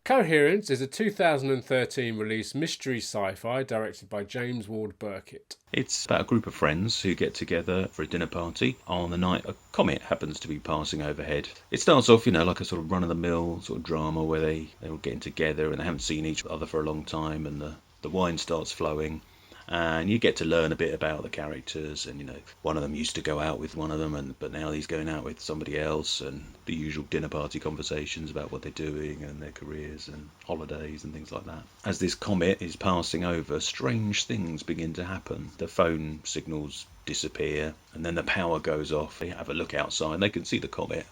Coherence is a 2013 release mystery sci-fi directed by James Ward Burkitt. It's about a group of friends who get together for a dinner party on the night a comet happens to be passing overhead. It starts off, like a sort of run-of-the-mill sort of drama where they're all getting together and they haven't seen each other for a long time, and the wine starts flowing. And you get to learn a bit about the characters, and one of them used to go out with one of them, but now he's going out with somebody else, and the usual dinner party conversations about what they're doing and their careers and holidays and things like that. As this comet is passing over, strange things begin to happen. The phone signals disappear, and then the power goes off. They have a look outside, and they can see the comet,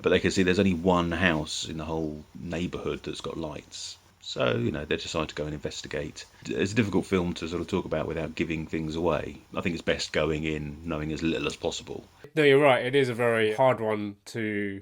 but they can see there's only one house in the whole neighbourhood that's got lights. So, they decide to go and investigate. It's a difficult film to sort of talk about without giving things away. I think it's best going in knowing as little as possible. No, you're right. It is a very hard one to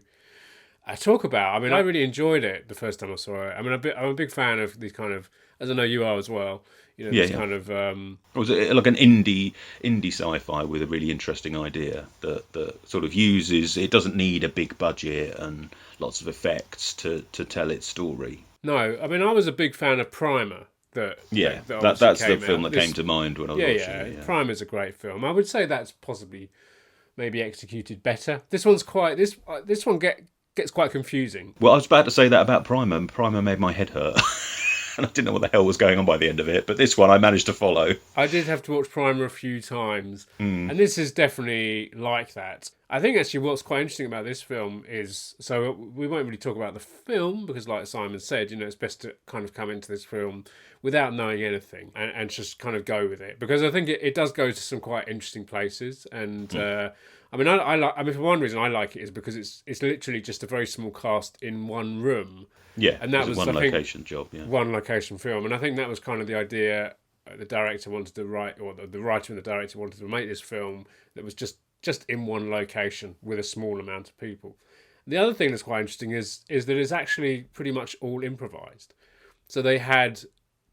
talk about. I mean, I really enjoyed it the first time I saw it. I mean, I'm a big fan of these kind of, as I know you are as well, kind of... It was like an indie sci-fi with a really interesting idea that sort of uses... It doesn't need a big budget and lots of effects to tell its story. No, I mean, I was a big fan of Primer. That's the film that came to mind when I was watching it. Yeah. Primer's a great film. I would say that's possibly maybe executed better. This one gets quite confusing. Well, I was about to say that about Primer, and Primer made my head hurt. And I didn't know what the hell was going on by the end of it, but this one I managed to follow. I did have to watch Primer a few times, and this is definitely like that. I think actually what's quite interesting about this film is, so we won't really talk about the film because like Simon said, it's best to kind of come into this film without knowing anything and just kind of go with it, because I think it does go to some quite interesting places. And I mean, for one reason I like it is because it's literally just a very small cast in one room. Yeah, and that was one location job. Yeah, one location film, and I think that was kind of the idea the director wanted to write, or the writer and the director wanted to make this film that was just in one location with a small amount of people. The other thing that's quite interesting is that it's actually pretty much all improvised. So they had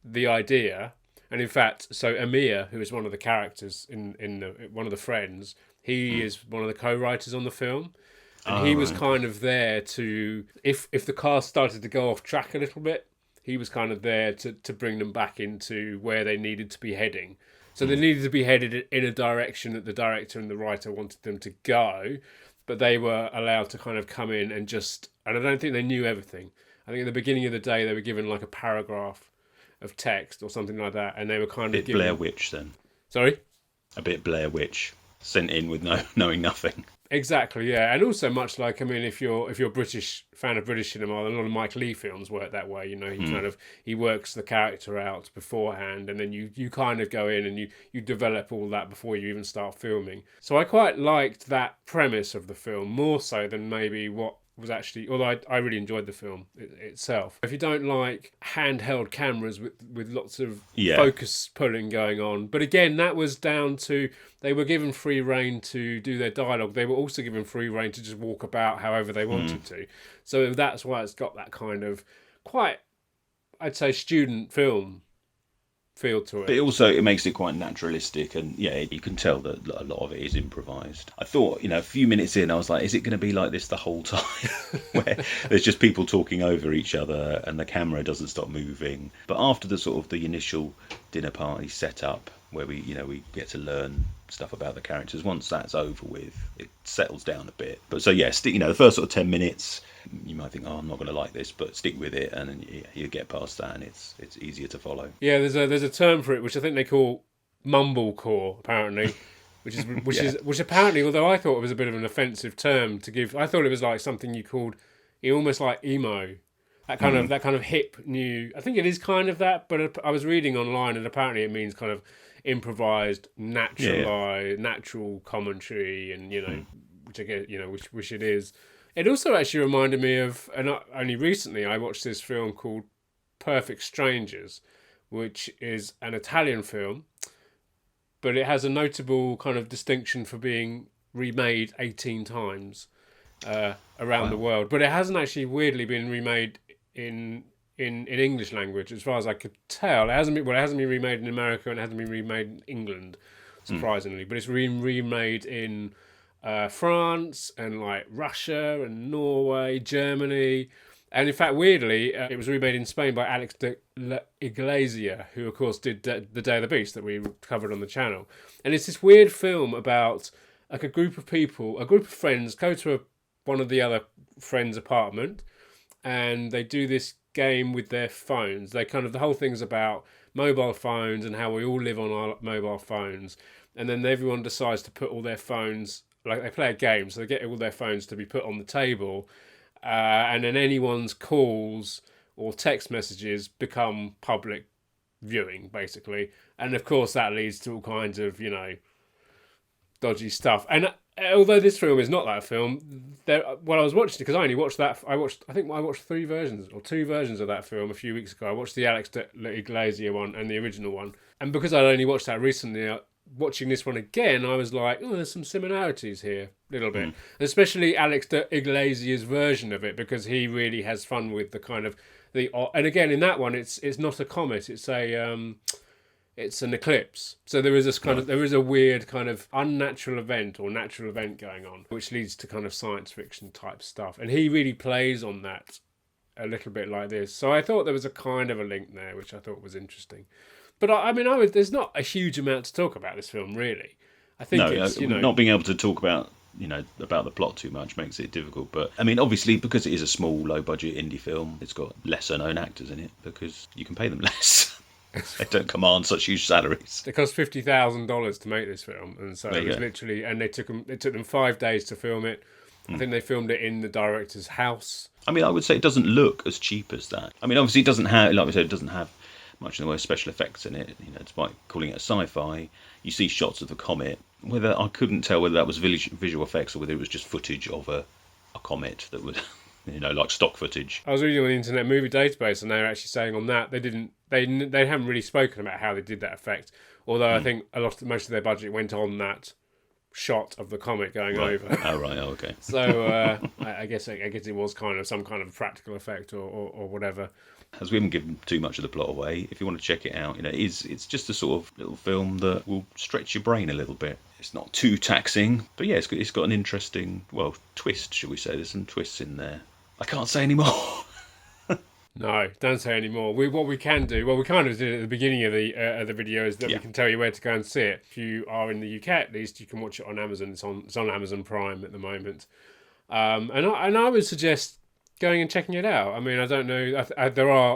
the idea, and in fact, so Amir, who is one of the characters one of the friends, he is one of the co-writers on the film. And he was kind of there to, if the cast started to go off track a little bit, he was kind of there to bring them back into where they needed to be heading. So they needed to be headed in a direction that the director and the writer wanted them to go, but they were allowed to kind of come in and I don't think they knew everything. I think at the beginning of the day they were given like a paragraph of text or something like that, and they were kind of given... Blair Witch then. Sorry? A bit Blair Witch, sent in with knowing nothing. Exactly, yeah, and also much like, I mean, if you're British fan of British cinema, a lot of Mike Leigh films work that way. He works the character out beforehand, and then you kind of go in and you develop all that before you even start filming. So I quite liked that premise of the film more so than maybe what was actually, although I really enjoyed the film itself. If you don't like handheld cameras with lots of focus pulling going on, but again, that was down to they were given free rein to do their dialogue. They were also given free rein to just walk about however they wanted to. So that's why it's got that kind of quite, I'd say, student film feel to it. But it makes it quite naturalistic, and you can tell that a lot of it is improvised. I thought, a few minutes in, I was like, is it going to be like this the whole time? Where there's just people talking over each other and the camera doesn't stop moving. But after the sort of the initial dinner party setup, where we get to learn stuff about the characters, once that's over with, it settles down a bit. But so the first sort of 10 minutes, you might think, I'm not going to like this, but stick with it, and then you get past that, and it's easier to follow. Yeah, there's a term for it which I think they call mumblecore, apparently, which apparently, although I thought it was a bit of an offensive term to give, I thought it was like something you called almost like emo. That kind of hip new. I think it is kind of that, but I was reading online, and apparently it means kind of improvised, natural commentary, and which I get, which it is. It also actually reminded me of, and only recently I watched this film called Perfect Strangers, which is an Italian film, but it has a notable kind of distinction for being remade 18 times around the world. But it hasn't actually weirdly been remade in English language, as far as I could tell. It hasn't been remade in America, and it hasn't been remade in England, surprisingly. But it's been remade in France and like Russia and Norway, Germany, And in fact, weirdly, it was remade in Spain by Alex de la Iglesia, who, of course, did The Day of the Beast that we covered on the channel. And it's this weird film about like a group of people, a group of friends go to one of the other friends' apartment, and they do this game with their phones. They kind of, the whole thing's about mobile phones and how we all live on our mobile phones. And then everyone decides to put all their phones, like they play a game, so they get all their phones to be put on the table. And then anyone's calls or text messages become public viewing, basically. And of course, that leads to all kinds of, dodgy stuff. And although this film is not that film, when I was watching it, because I only watched that, I think I watched 3 versions or 2 versions of that film a few weeks ago. I watched the Alex de la Iglesia one and the original one. And because I'd only watched that recently, watching this one again, I was like, oh, there's some similarities here, a little bit. Especially Alex de Iglesias' version of it, because he really has fun with the kind of and again in that one, it's not a comet, it's an eclipse. So there is this kind of, there is a weird kind of unnatural event or natural event going on, which leads to kind of science fiction type stuff. And he really plays on that a little bit like this. So I thought there was a kind of a link there, which I thought was interesting. But there's not a huge amount to talk about this film, really. I think it's, not being able to talk about, about the plot too much makes it difficult. But I mean, obviously, because it is a small, low-budget indie film, it's got lesser-known actors in it because you can pay them less. They don't command such huge salaries. It cost $50,000 to make this film, and so it was literally, and it took them 5 days to film it. I think they filmed it in the director's house. I mean, I would say it doesn't look as cheap as that. I mean, obviously, it doesn't have, like we said, it doesn't have much in the way of special effects in it. Despite calling it a sci-fi, you see shots of the comet. Whether I couldn't tell whether that was visual effects or whether it was just footage of a comet that would, like stock footage. I was reading on the Internet Movie Database, and they were actually saying on that they haven't really spoken about how they did that effect. Although I think most of their budget went on that shot of the comet going over. Oh right, okay. So I guess it was kind of some kind of practical effect or whatever. As we haven't given too much of the plot away, if you want to check it out, it's just a sort of little film that will stretch your brain a little bit. It's not too taxing, but yeah, it's got an interesting, twist, shall we say? There's some twists in there. I can't say any more. No, don't say any more. What we can do, we kind of did at the beginning of the video, is that we can tell you where to go and see it. If you are in the UK, at least, you can watch it on Amazon. It's on Amazon Prime at the moment, and I would suggest going and checking it out. I mean, I don't know.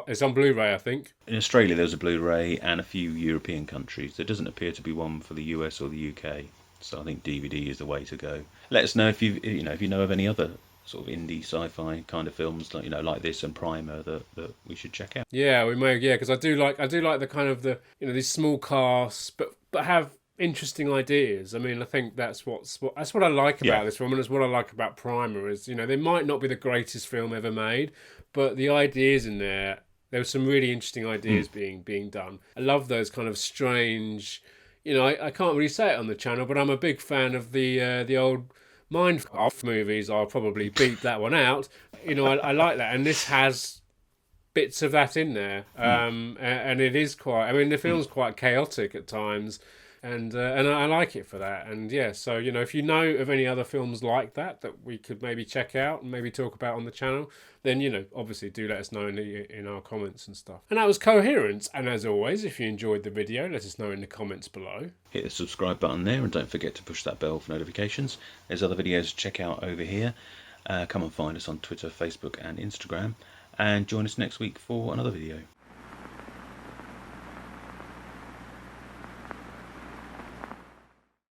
It's on Blu-ray, I think. In Australia, there's a Blu-ray, and a few European countries. There doesn't appear to be one for the US or the UK. So I think DVD is the way to go. Let us know if you know of any other sort of indie sci-fi kind of films like this and Primer that we should check out. Yeah, we may. Yeah, because I do like the kind of these small casts, but have interesting ideas. I mean, I think that's what I like about this film, and it's what I like about Primer is they might not be the greatest film ever made, but the ideas in there were some really interesting ideas being done. I love those kind of strange. I can't really say it on the channel, but I'm a big fan of the old Minecraft movies. I'll probably beat that one out. I like that, and this has bits of that in there. And it is quite. I mean, the film's quite chaotic at times, and I like it for that. And yeah, so if you know of any other films like that we could maybe check out and maybe talk about on the channel, then obviously do let us know in our comments and stuff. And that was Coherence. And as always, if you enjoyed the video, let us know in the comments below. Hit the subscribe button there, and don't forget to push that bell for notifications. There's other videos to check out over here. Come and find us on Twitter, Facebook, and Instagram, and join us next week for another video.